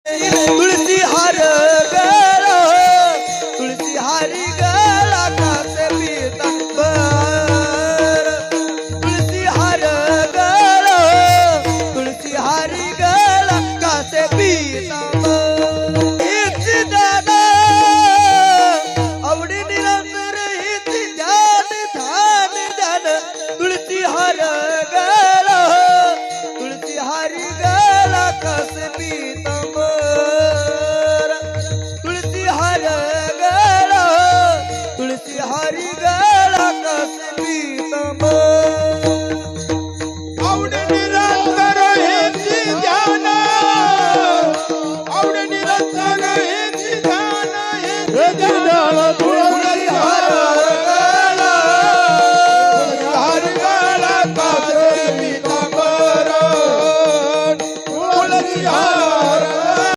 तुळसी हार गळा तुळसी हारी गळा कासे पीतांबर तुळसी हार गळा तुळसी हारी गळा कासे पीतांबर हिची दादा आवडी निरंतर हिची ध्यान ध्यान ध्यान तुळसी हार गळा तुळसी हारी गळा कासे पीतांबर तुळसी हार गळा तुळसी हारी गळा कासे पीतांबर आवड निरंतर हेची ध्यान आवड निरंतर हेची ध्यान हेची